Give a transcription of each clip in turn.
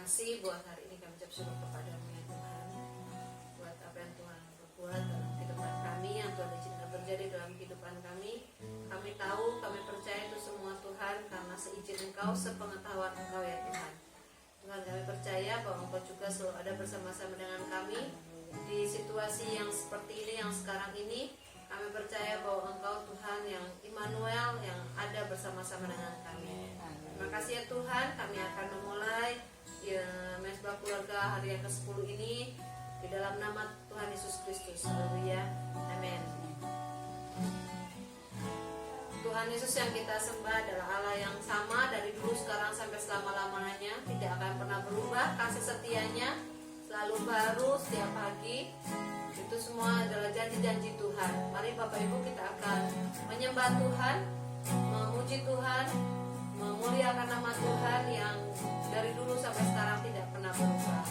kasih buat hari ini. Kami ucap syukur kepada-Mu ya Tuhan, buat apa yang Tuhan berbuat dalam kehidupan kami, yang Tuhan izinkan terjadi dalam kehidupan kami. Kami tahu, kami percaya itu semua Tuhan karena seizin Engkau, sepengetahuan Engkau ya Tuhan. Tuhan, kami percaya bahwa Engkau juga selalu ada bersama-sama dengan kami di situasi yang seperti ini, yang sekarang ini. Kami percaya bahwa Engkau Tuhan yang Immanuel, yang ada bersama-sama dengan kami. Terima kasih ya Tuhan, kami akan memulai ya, Mesbah Keluarga hari yang ke-10 ini di dalam nama Tuhan Yesus Kristus. Haleluya. Amin. Tuhan Yesus yang kita sembah adalah Allah yang sama dari dulu, sekarang, sampai selama-lamanya. Tidak akan pernah berubah, kasih setianya selalu baru setiap pagi. Itu semua adalah janji-janji Tuhan. Mari Bapak Ibu, kita akan menyembah Tuhan, memuji Tuhan, memuliakan nama Tuhan yang dari dulu sampai sekarang tidak pernah berubah.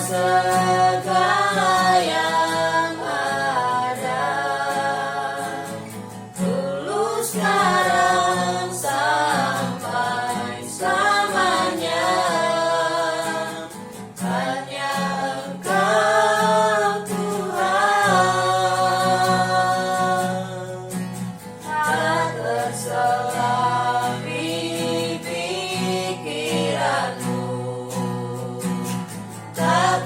Segala yang ada, dulu, sekarang, sampai selamanya. Hanya Engkau Tuhan, tak terselah di pikiranmu, tak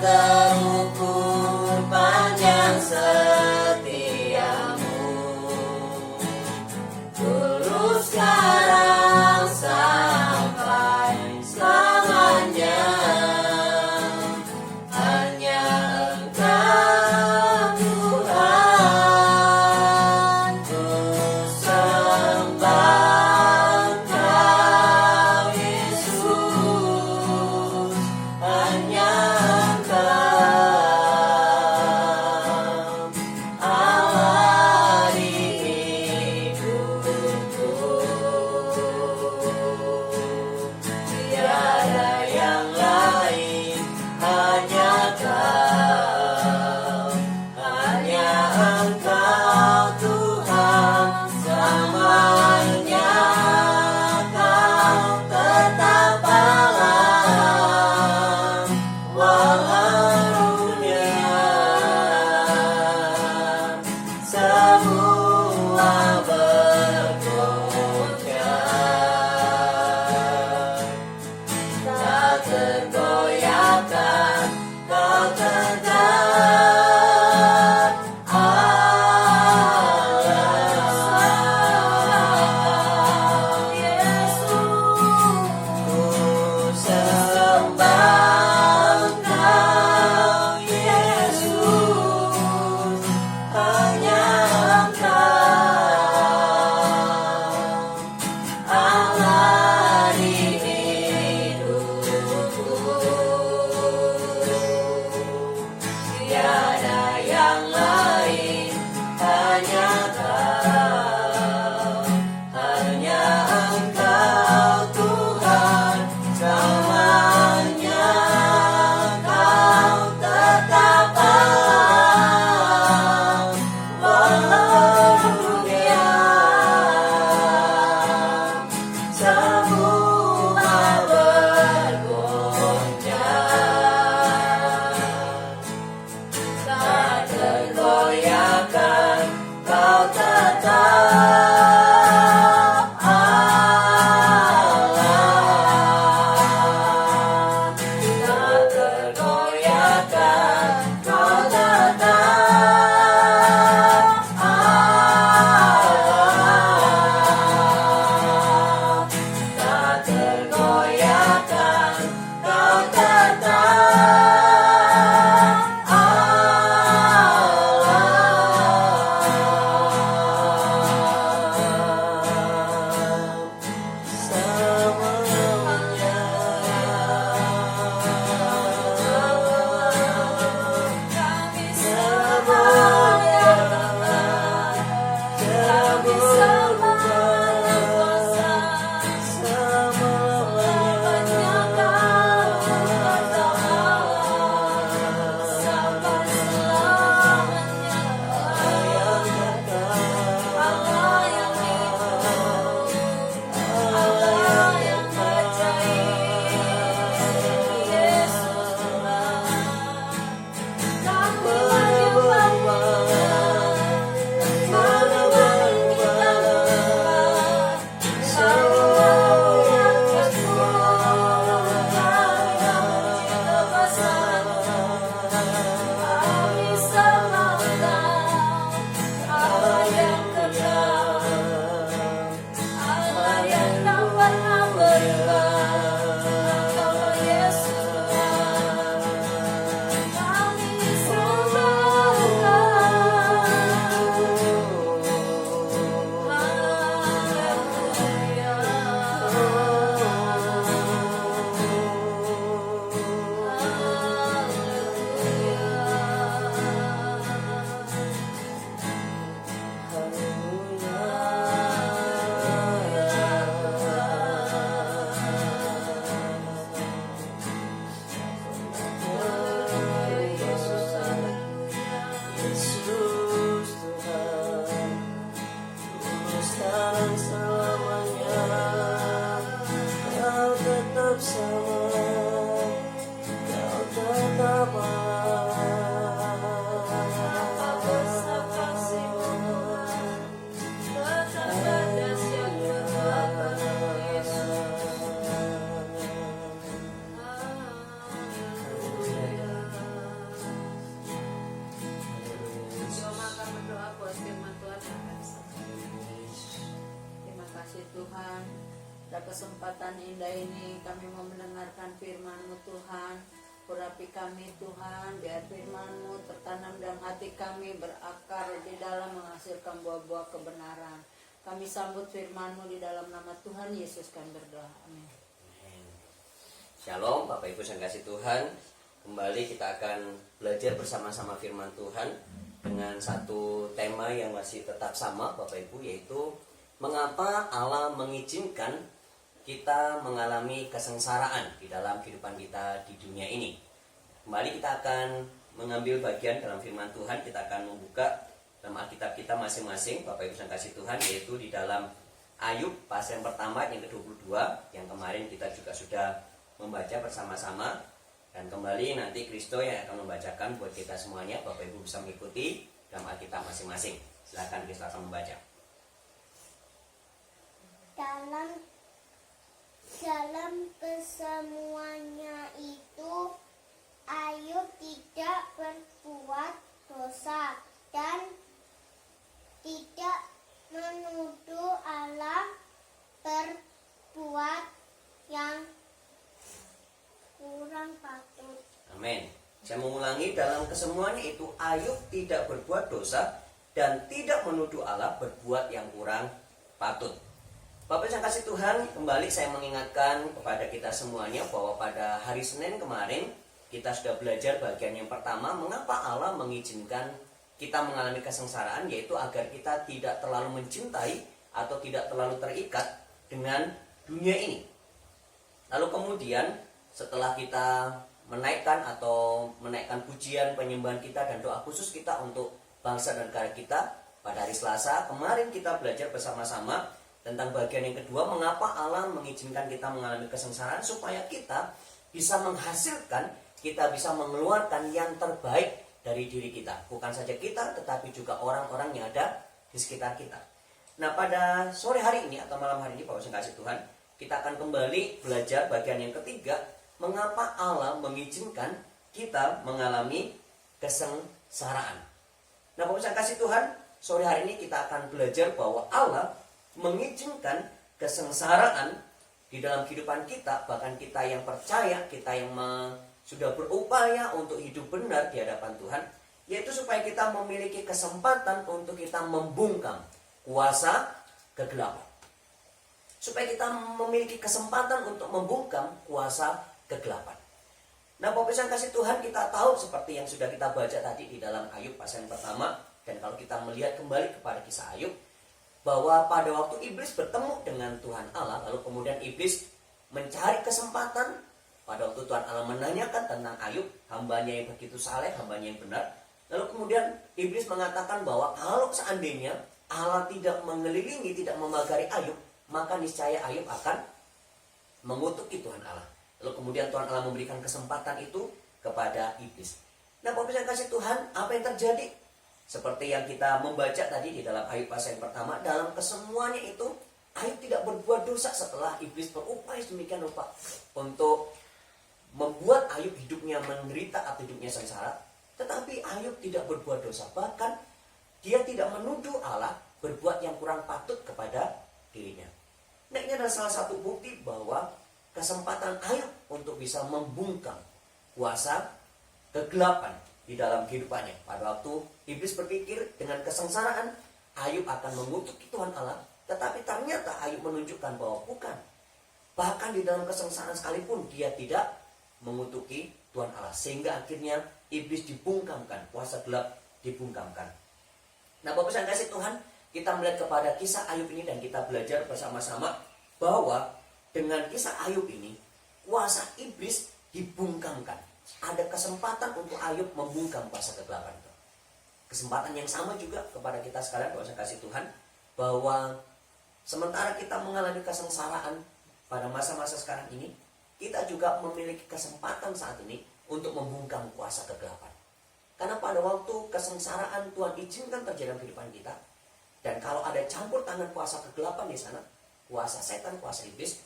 pada kesempatan indah ini kami mau mendengarkan firman-Mu Tuhan. Urapi kami Tuhan, biar firman-Mu tertanam dalam hati kami, berakar di dalam menghasilkan buah-buah kebenaran. Kami sambut firman-Mu di dalam nama Tuhan Yesus kami berdoa. Amin. Shalom Bapak Ibu yang kasih Tuhan. Kembali kita akan belajar bersama-sama firman Tuhan dengan satu tema yang masih tetap sama Bapak Ibu, yaitu mengapa Allah mengizinkan kita mengalami kesengsaraan di dalam kehidupan kita di dunia ini. Kembali kita akan mengambil bagian dalam firman Tuhan. Kita akan membuka dalam Alkitab kita masing-masing Bapak Ibu yang kasih Tuhan, yaitu di dalam Ayub pasal yang pertama yang ke-22 yang kemarin kita juga sudah membaca bersama-sama. Dan kembali nanti Kristo yang akan membacakan buat kita semuanya. Bapak Ibu bisa mengikuti dalam Alkitab masing-masing. Silakan Kristo akan membaca. Dalam kesemuanya itu Ayub tidak berbuat dosa dan tidak menuduh Allah berbuat yang kurang patut. Amin. Saya mengulangi, dalam kesemuanya itu Ayub tidak berbuat dosa dan tidak menuduh Allah berbuat yang kurang patut. Bapak yang kasih Tuhan, kembali saya mengingatkan kepada kita semuanya bahwa pada hari Senin kemarin kita sudah belajar bagian yang pertama, mengapa Allah mengizinkan kita mengalami kesengsaraan, yaitu agar kita tidak terlalu mencintai atau tidak terlalu terikat dengan dunia ini. Lalu kemudian setelah kita menaikkan pujian, penyembahan kita dan doa khusus kita untuk bangsa dan negara kita pada hari Selasa kemarin, kita belajar bersama-sama tentang bagian yang kedua, mengapa Allah mengizinkan kita mengalami kesengsaraan, supaya kita bisa menghasilkan, kita bisa mengeluarkan yang terbaik dari diri kita. Bukan saja kita, tetapi juga orang-orang yang ada di sekitar kita. Nah, pada sore hari ini atau malam hari ini, Bapak yang kasih Tuhan, kita akan kembali belajar bagian yang ketiga, mengapa Allah mengizinkan kita mengalami kesengsaraan. Nah, Bapak yang kasih Tuhan, sore hari ini kita akan belajar bahwa Allah mengizinkan kesengsaraan di dalam kehidupan kita, bahkan kita yang percaya, kita yang sudah berupaya untuk hidup benar di hadapan Tuhan, yaitu supaya kita memiliki kesempatan untuk kita membungkam kuasa kegelapan. Supaya kita memiliki kesempatan untuk membungkam kuasa kegelapan. Nah, Bapak yang kasih Tuhan, kita tahu seperti yang sudah kita baca tadi di dalam Ayub pasal yang pertama, dan kalau kita melihat kembali kepada kisah Ayub, bahwa pada waktu iblis bertemu dengan Tuhan Allah, lalu kemudian iblis mencari kesempatan. Pada waktu Tuhan Allah menanyakan tentang Ayub, hambanya yang begitu saleh, hambanya yang benar. Lalu kemudian iblis mengatakan bahwa kalau seandainya Allah tidak mengelilingi, tidak memagari Ayub, maka niscaya Ayub akan mengutuki Tuhan Allah. Lalu kemudian Tuhan Allah memberikan kesempatan itu kepada iblis. Nah, Bapak yang kasih Tuhan, apa yang terjadi? Seperti yang kita membaca tadi di dalam Ayub pasal yang pertama, dalam kesemuanya itu Ayub tidak berbuat dosa setelah iblis berupaya sedemikian rupa untuk membuat Ayub hidupnya menderita atau hidupnya sengsara. Tetapi Ayub tidak berbuat dosa, bahkan dia tidak menuduh Allah berbuat yang kurang patut kepada dirinya. Nah, ini adalah salah satu bukti bahwa kesempatan Ayub untuk bisa membungkam kuasa kegelapan di dalam kehidupannya. Pada waktu iblis berpikir dengan kesengsaraan Ayub akan mengutuki Tuhan Allah, tetapi ternyata Ayub menunjukkan bahwa bukan. Bahkan di dalam kesengsaraan sekalipun dia tidak mengutuki Tuhan Allah, sehingga akhirnya iblis dibungkamkan, kuasa gelap dibungkamkan. Nah, Bapak yang kasih Tuhan, kita melihat kepada kisah Ayub ini dan kita belajar bersama-sama bahwa dengan kisah Ayub ini kuasa iblis dibungkamkan. Ada kesempatan untuk Ayub membungkam kuasa kegelapan itu. Kesempatan yang sama juga kepada kita sekalian, Bapak yang kasih Tuhan, bahwa sementara kita mengalami kesengsaraan pada masa-masa sekarang ini, kita juga memiliki kesempatan saat ini untuk membungkam kuasa kegelapan. Karena pada waktu kesengsaraan Tuhan izinkan terjadi dalam kehidupan kita, dan kalau ada campur tangan kuasa kegelapan di sana, kuasa setan, kuasa iblis,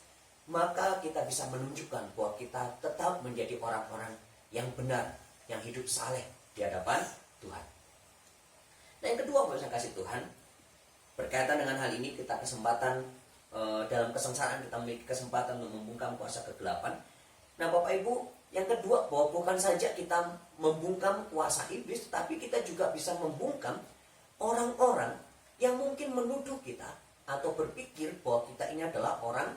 maka kita bisa menunjukkan bahwa kita tetap menjadi orang-orang yang benar, yang hidup saleh di hadapan Tuhan. Nah, yang kedua, Bapak yang kasih Tuhan, berkaitan dengan hal ini kita kesempatan dalam kesengsaraan kita memiliki kesempatan untuk membungkam kuasa kegelapan. Nah Bapak Ibu, yang kedua, bahwa bukan saja kita membungkam kuasa iblis, tapi kita juga bisa membungkam orang-orang yang mungkin menuduh kita atau berpikir bahwa kita ini adalah orang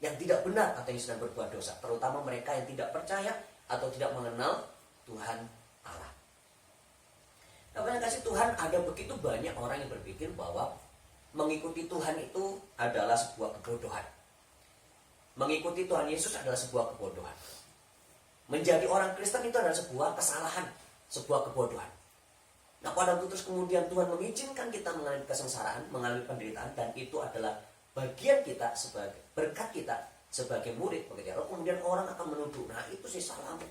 yang tidak benar atau yang sedang berbuat dosa, terutama mereka yang tidak percaya atau tidak mengenal Tuhan Allah. Nah, kasih Tuhan, ada begitu banyak orang yang berpikir bahwa mengikuti Tuhan itu adalah sebuah kebodohan. Mengikuti Tuhan Yesus adalah sebuah kebodohan. Menjadi orang Kristen itu adalah sebuah kesalahan, sebuah kebodohan. Nah, pada waktu terus kemudian Tuhan mengizinkan kita mengalami kesengsaraan, mengalami penderitaan, dan itu adalah bagian kita sebagai berkat kita sebagai murid, begitu ya. Lalu kemudian orang akan menuduh, nah itu sih salahmu.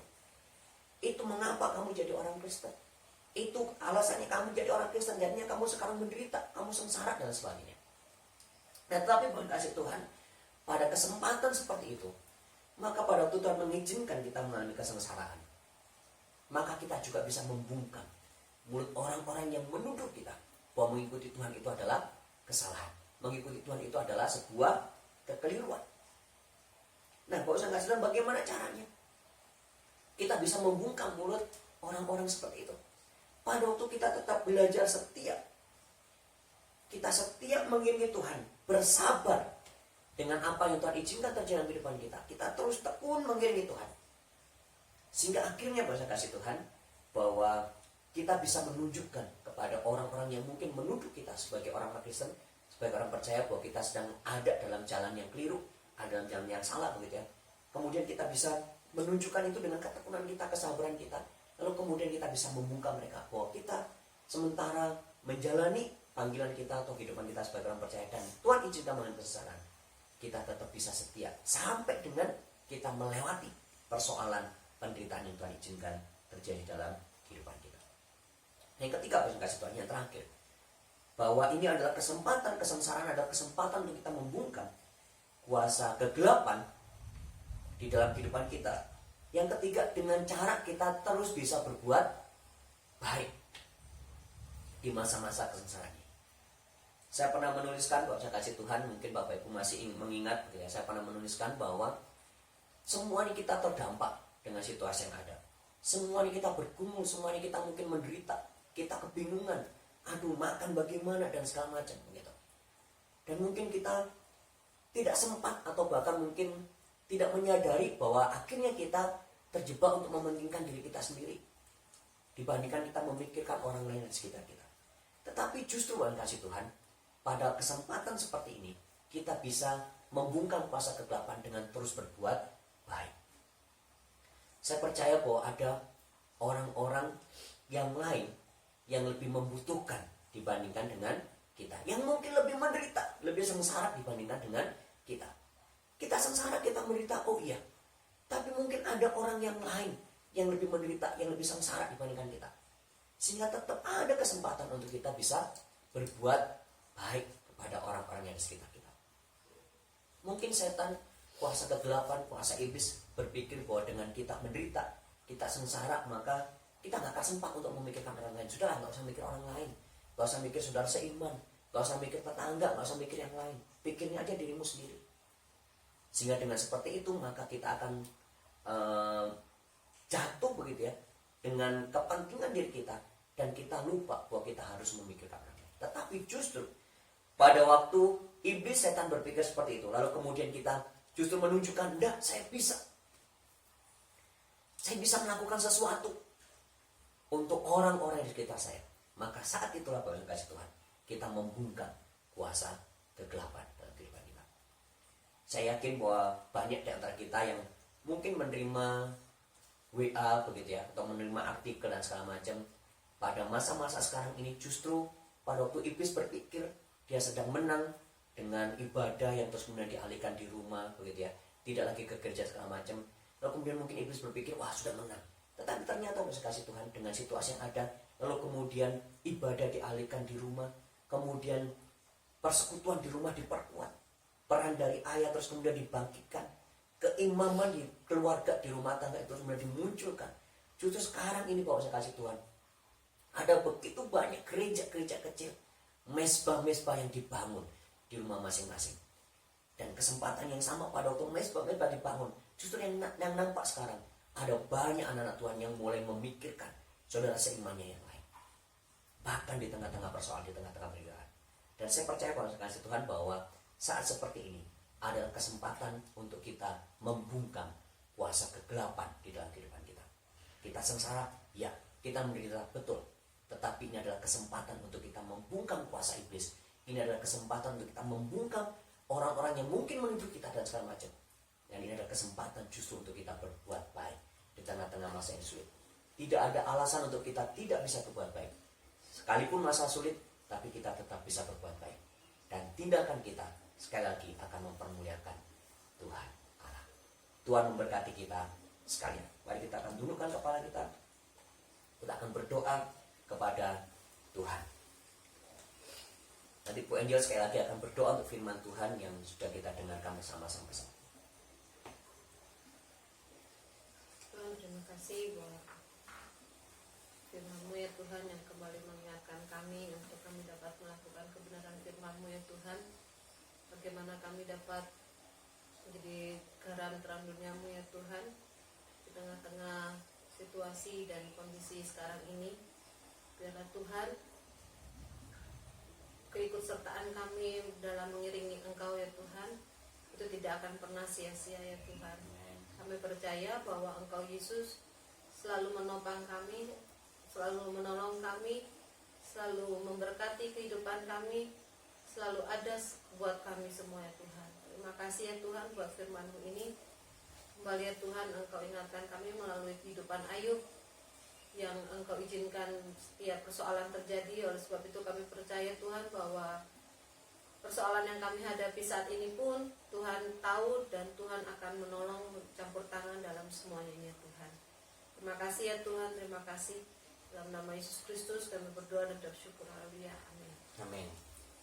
Itu mengapa kamu jadi orang Kristen? Itu alasannya kamu jadi orang Kristen, jadinya kamu sekarang menderita, kamu sengsara dan sebagainya. Nah, tetapi berkasih Tuhan, pada kesempatan seperti itu, maka pada waktu Tuhan mengizinkan kita mengalami kesengsaraan, maka kita juga bisa membungkam mulut orang-orang yang menuduh kita bahwa mengikuti Tuhan itu adalah kesalahan. Mengikuti Tuhan itu adalah sebuah kekeliruan. Nah, Bapak Ibu sekalian, bagaimana caranya? Kita bisa membungkam mulut orang-orang seperti itu. Pada waktu kita tetap belajar setia, kita setia mengiringi Tuhan, bersabar dengan apa yang Tuhan izinkan terjadi dalam kehidupan kita. Kita terus tekun mengiringi Tuhan. Sehingga akhirnya bahasa kasih Tuhan, bahwa kita bisa menunjukkan kepada orang-orang yang mungkin menuduh kita sebagai orang Kristen, sebagai orang percaya bahwa kita sedang ada dalam jalan yang keliru, ada dalam jalan yang salah, begitu ya. Kemudian kita bisa menunjukkan itu dengan ketekunan kita, kesabaran kita. Lalu kemudian kita bisa membungkam mereka bahwa kita sementara menjalani panggilan kita atau kehidupan kita sebagai orang percaya, dan Tuhan izinkan mengalami kesengsaraan, kita tetap bisa setia sampai dengan kita melewati persoalan penderitaan yang Tuhan izinkan terjadi dalam kehidupan kita. Yang ketiga, kasih Tuhan, yang terakhir, bahwa ini adalah kesempatan, kesengsaraan adalah kesempatan untuk kita membungkam kuasa kegelapan di dalam kehidupan kita. Yang ketiga, dengan cara kita terus bisa berbuat baik di masa-masa kesengsaraan ini. Saya pernah menuliskan, kalau saya kasih Tuhan, mungkin Bapak Ibu masih mengingat, ya, saya pernah menuliskan bahwa semua ini kita terdampak dengan situasi yang ada. Semua ini kita bergumul, semua ini kita mungkin menderita, kita kebingungan, aduh makan bagaimana dan segala macam, begitu. Dan mungkin kita tidak sempat atau bahkan mungkin tidak menyadari bahwa akhirnya kita terjebak untuk mementingkan diri kita sendiri dibandingkan kita memikirkan orang lain di sekitar kita. Tetapi justru dengan kasih Tuhan, pada kesempatan seperti ini kita bisa membungkam kuasa kegelapan dengan terus berbuat baik. Saya percaya bahwa ada orang-orang yang lain yang lebih membutuhkan dibandingkan dengan kita, yang mungkin lebih menderita, lebih sengsara dibandingkan dengan kita. Kita sengsara, kita menderita, oh iya, tapi mungkin ada orang yang lain yang lebih menderita, yang lebih sengsara dibandingkan kita. Sehingga tetap ada kesempatan untuk kita bisa berbuat baik kepada orang-orang yang di sekitar kita. Mungkin setan, kuasa kegelapan, kuasa iblis berpikir bahwa dengan kita menderita, kita sengsara, maka kita gak akan sempat untuk memikirkan orang lain. Sudahlah, gak usah mikir orang lain, gak usah mikir saudara seiman, gak usah mikir tetangga, gak usah mikir yang lain. Pikirnya aja dirimu sendiri. Sehingga dengan seperti itu maka kita akan jatuh, begitu ya, dengan kepentingan diri kita, dan kita lupa bahwa kita harus memikirkan orang lain. Tetapi justru pada waktu iblis, setan berpikir seperti itu, lalu kemudian kita justru menunjukkan, enggak, saya bisa melakukan sesuatu untuk orang-orang di sekitar saya. Maka saat itulah Bapak Ibu kasih Tuhan, kita membungkam kuasa kegelapan dalam kehidupan kita. Saya yakin bahwa banyak di antara kita yang mungkin menerima WA, begitu ya, atau menerima artikel dan segala macam pada masa-masa sekarang ini, justru pada waktu iblis berpikir dia sedang menang dengan ibadah yang terus kemudian dialihkan di rumah, begitu ya, tidak lagi ke gereja segala macam. Lalu kemudian mungkin iblis berpikir, wah sudah menang. Tetapi ternyata kasih Tuhan, dengan situasi yang ada, lalu kemudian ibadah dialihkan di rumah, kemudian persekutuan di rumah diperkuat, peran dari ayah terus kemudian dibangkitkan, keimaman di keluarga, di rumah tangga itu kemudian dimunculkan. Justru sekarang ini Bapak saya kasih Tuhan, ada begitu banyak gereja-gereja kecil, mesbah-mesbah yang dibangun, di rumah masing-masing. Dan kesempatan yang sama pada waktu mesbah dibangun, justru yang nampak sekarang ada banyak anak-anak Tuhan yang mulai memikirkan saudara seimannya yang lain, bahkan di tengah-tengah persoalan, di tengah-tengah perbedaan. Dan saya percaya pada kasih Tuhan bahwa saat seperti ini adalah kesempatan untuk kita membungkam kuasa kegelapan di dalam kehidupan kita. Kita sengsara, ya, kita menderita, betul. Tetapi ini adalah kesempatan untuk kita membungkam kuasa iblis. Ini adalah kesempatan untuk kita membungkam orang-orang yang mungkin menuduh kita dan segala macam. Dan ini adalah kesempatan justru untuk kita berbuat baik di tengah-tengah masa yang sulit. Tidak ada alasan untuk kita tidak bisa berbuat baik. Sekalipun masa sulit, tapi kita tetap bisa berbuat baik. Dan tindakan kita sekali lagi akan mempermuliakan Tuhan Allah. Tuhan memberkati kita sekalian. Mari kita akan tundukkan kepala kita. Kita akan berdoa kepada Tuhan. Nanti Bu Angel sekali lagi akan berdoa untuk firman Tuhan yang sudah kita dengarkan bersama-sama. Tuhan, terima kasih buat firman-Mu ya Tuhan yang kembali mengingatkan kami untuk kami dapat melakukan kebenaran firman-Mu ya Tuhan. Bagaimana kami dapat menjadi garam terang dunia-Mu ya Tuhan, di tengah-tengah situasi dan kondisi sekarang ini. Biarlah Tuhan keikutsertaan kami dalam mengiringi Engkau ya Tuhan itu tidak akan pernah sia-sia ya Tuhan. Kami percaya bahwa Engkau Yesus selalu menopang kami, selalu menolong kami, selalu memberkati kehidupan kami, selalu ada buat kami semua ya Tuhan. Terima kasih ya Tuhan buat firman-Mu ini. Kembali ya Tuhan, Engkau ingatkan kami melalui kehidupan Ayub yang Engkau izinkan setiap persoalan terjadi. Oleh sebab itu kami percaya Tuhan bahwa persoalan yang kami hadapi saat ini pun Tuhan tahu dan Tuhan akan menolong, campur tangan dalam semuanya ya Tuhan. Terima kasih ya Tuhan, terima kasih. Dalam nama Yesus Kristus kami berdoa dan bersyukur. Haleluya. Amin. Amin.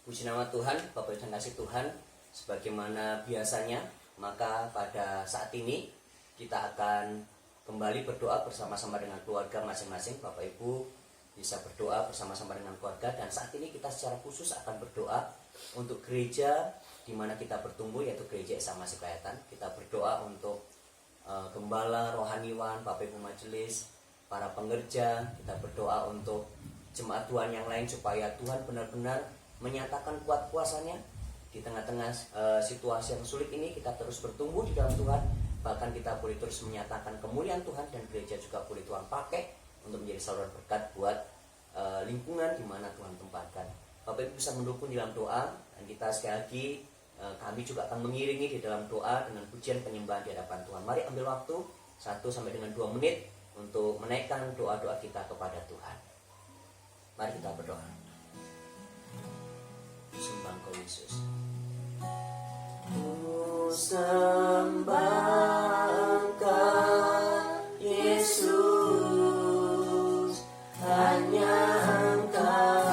Puji nama Tuhan, Bapak dan kasih Tuhan. Sebagaimana biasanya, maka pada saat ini kita akan kembali berdoa bersama-sama dengan keluarga masing-masing. Bapak Ibu bisa berdoa bersama-sama dengan keluarga. Dan saat ini kita secara khusus akan berdoa untuk gereja di mana kita bertumbuh, yaitu gereja Esa Masih Kelihatan. Kita berdoa untuk gembala, rohaniwan, Bapak Ibu majelis, para pengerja. Kita berdoa untuk jemaat Tuhan yang lain supaya Tuhan benar-benar menyatakan kuat kuasanya di tengah-tengah situasi yang sulit ini. Kita terus bertumbuh di dalam Tuhan. Bahkan kita boleh terus menyatakan kemuliaan Tuhan, dan gereja juga boleh Tuhan pakai untuk menjadi saluran berkat buat lingkungan di mana Tuhan tempatkan. Bapak Ibu bisa mendukung di dalam doa, dan kita sekali lagi kami juga akan mengiringi di dalam doa dengan pujian penyembahan di hadapan Tuhan. Mari ambil waktu 1 sampai dengan 2 menit untuk menaikkan doa-doa kita kepada Tuhan. Mari kita berdoa. Sembah Engkau Yesus. Ku sembah Engkau Yesus, hanya Engkau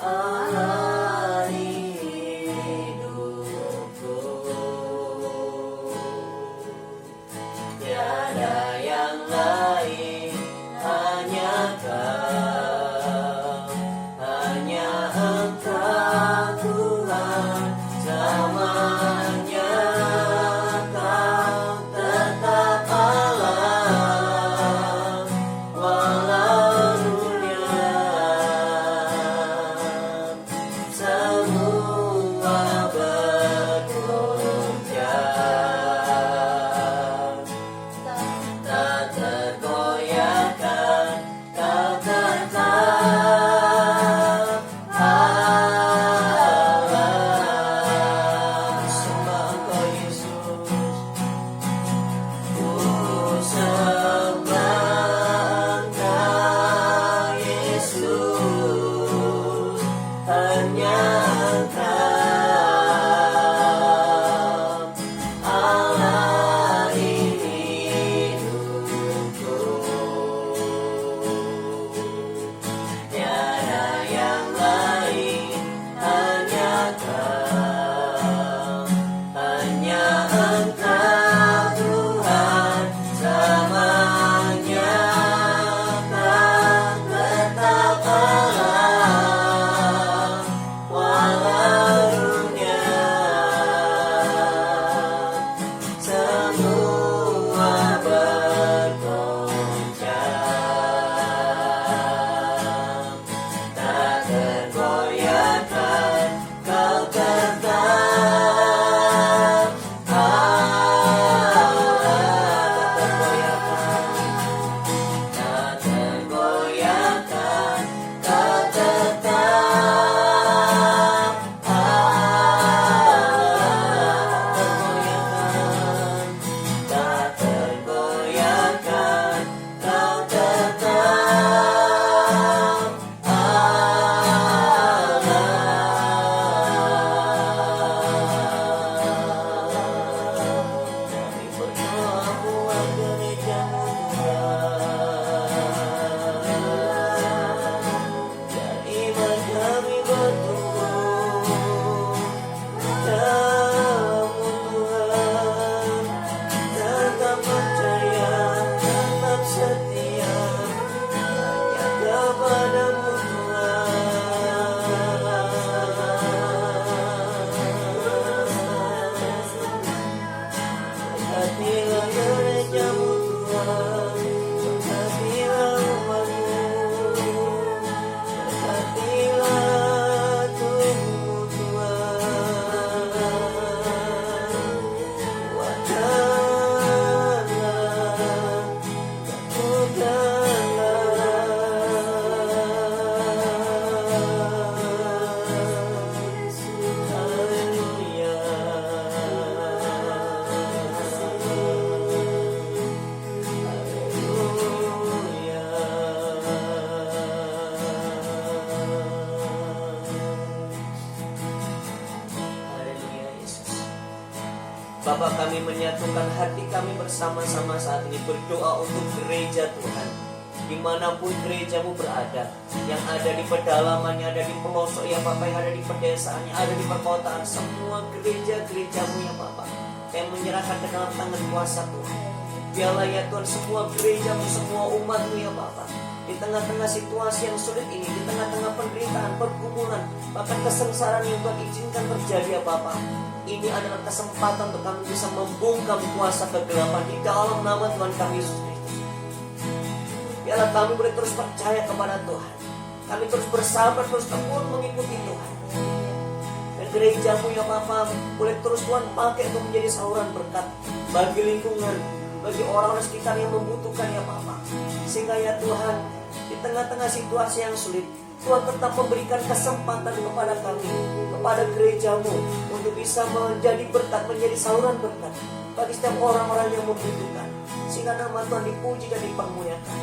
Allah hidupku. Tiada yang lain, hanya Kau, hanya Engkau Tuhan zaman Bapak, kami menyatukan hati kami bersama-sama saat ini berdoa untuk gereja Tuhan. Dimanapun gerejamu berada, yang ada di pedalaman, yang ada di pelosok ya Bapak, yang ada di pedesaan, yang ada di perkotaan, semua gereja-gerejamu ya Bapak, yang menyerahkan ke dalam tangan kuasa Tuhan. Biarlah ya Tuhan semua gerejamu, semua umatmu ya Bapak, di tengah-tengah situasi yang sulit ini, di tengah-tengah penderitaan, pergumulan, bahkan kesengsaraan yang Tuhan izinkan terjadi ya Bapak, ini adalah kesempatan untuk kami bisa membungkam kuasa kegelapan di dalam nama Tuhan kami Yesus Kristus. Biarlah kami boleh terus percaya kepada Tuhan, kami terus bersabar, terus tekun mengikuti Tuhan. Dan gerejamu ya Bapak boleh terus Tuhan pakai untuk menjadi saluran berkat bagi lingkungan, bagi orang-orang sekitar yang membutuhkan ya Bapak. Sehingga ya Tuhan, di tengah-tengah situasi yang sulit, Tuhan tetap memberikan kesempatan kepada kami, kepada gerejamu, untuk bisa menjadi berkat, menjadi saluran berkat bagi setiap orang-orang yang membutuhkan. Sehingga nama Tuhan dipuji dan dipermuliakan.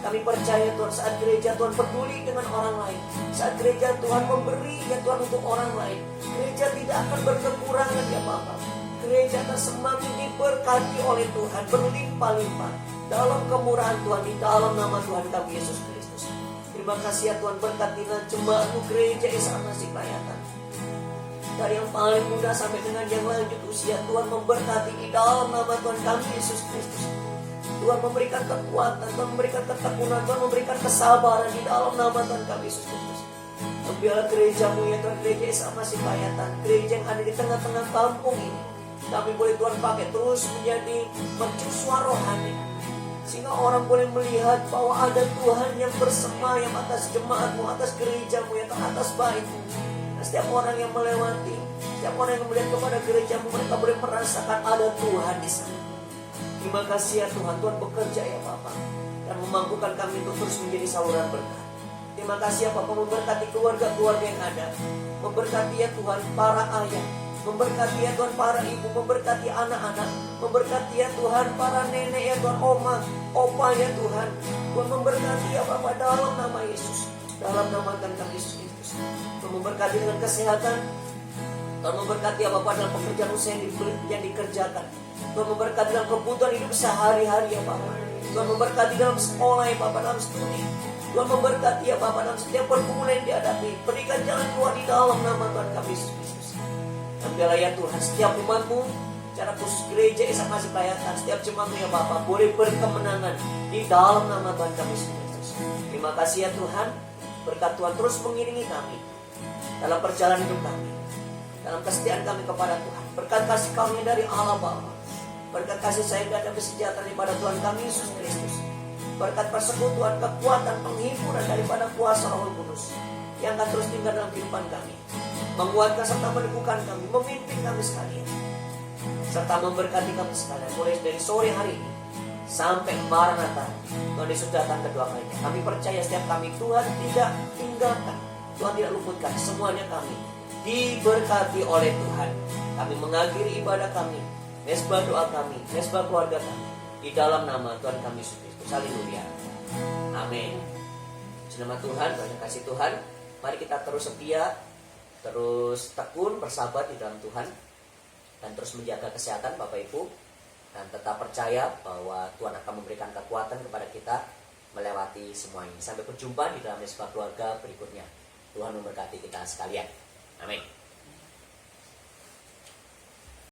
Kami percaya Tuhan, saat gereja Tuhan peduli dengan orang lain, saat gereja Tuhan memberi ya Tuhan untuk orang lain, gereja tidak akan berkekurangan ya Bapak. Gereja akan semakin diberkati oleh Tuhan, berlimpah-limpah dalam kemurahan Tuhan, di dalam nama Tuhan kami Yesus Kristus. Terima kasih ya Tuhan, berkatilah jemaatmu gereja Isa Masih Pelayanan, dari yang paling muda sampai dengan yang lanjut usia. Tuhan memberkati di dalam nama Tuhan kami Yesus Kristus. Tuhan memberikan kekuatan, Tuhan memberikan ketekunan, Tuhan memberikan kesabaran di dalam nama Tuhan kami Yesus Kristus. Biarlah gerejamu ya Tuhan, gereja Isa Masih Pelayanan, gereja yang ada di tengah-tengah kampung ini, kami boleh Tuhan pakai terus menjadi mercusuar rohani, sehingga orang boleh melihat bahwa ada Tuhan yang bersemayam atas jemaatmu, atas gerejamu ya Tuhan, atas baitmu. Dan setiap orang yang melewati, setiap orang yang melihat kepada gerejamu, mereka boleh merasakan ada Tuhan di sana. Terima kasih ya Tuhan, Tuhan bekerja ya Bapak, dan memampukan kami untuk terus menjadi saluran berkat. Terima kasih ya Bapak, memberkati keluarga-keluarga yang ada, memberkati ya Tuhan para ayah, memberkati ya Tuhan para ibu, memberkati anak-anak, memberkati ya Tuhan para nenek ya Tuhan, oma, opa ya Tuhan. Tuhan memberkati ya Bapak dalam nama Yesus, dalam nama Tuhan Yesus Kristus. Tuhan memberkati dengan kesehatan, Tuhan memberkati ya Bapak dalam pekerjaan usaha yang dikerjakan. Tuhan memberkati dalam kebutuhan hidup sehari-hari ya Bapak. Tuhan memberkati dalam sekolah ya Bapak, dalam studi. Tuhan memberkati ya Bapak dalam setiap pergumulan yang dihadapi. Berikan jalan keluar di dalam nama Tuhan kami Yesus Kristus. Dan biarlah ya Tuhan, setiap umatmu, secara khusus gereja Isa Masih Pelayanan, setiap jemaatmu ya Bapak boleh berkemenangan di dalam nama Tuhan kami Yesus Kristus. Terima kasih ya Tuhan, berkat Tuhan terus mengiringi kami dalam perjalanan hidup kami, dalam kesetiaan kami kepada Tuhan. Berkat kasih karunia dari Allah Bapa, berkat kasih sayang dan kesejahteraan daripada Tuhan kami Yesus Kristus, berkat persekutuan, kekuatan, penghiburan daripada kuasa Roh Kudus yang akan terus tinggal dalam kehidupan kami, menguatkan serta meneguhkan kami, memimpin kami sekalian, serta memberkati kami sekalian mulai dari sore hari ini sampai Maranatha, Tuhan Yesus datang kedua kalinya. Kami percaya setiap kami Tuhan tidak tinggalkan, Tuhan tidak luputkan, semuanya kami diberkati oleh Tuhan. Kami mengakhiri ibadah kami, mesbah doa kami, mesbah keluarga kami, di dalam nama Tuhan kami Yesus Kristus. Haleluya. Amin. Nama Tuhan, banyak kasih Tuhan. Mari kita terus setia, terus tekun, bersabar di dalam Tuhan, dan terus menjaga kesehatan Bapak Ibu, dan tetap percaya bahwa Tuhan akan memberikan kekuatan kepada kita melewati semua ini. Sampai berjumpa di dalam mesbah keluarga berikutnya. Tuhan memberkati kita sekalian.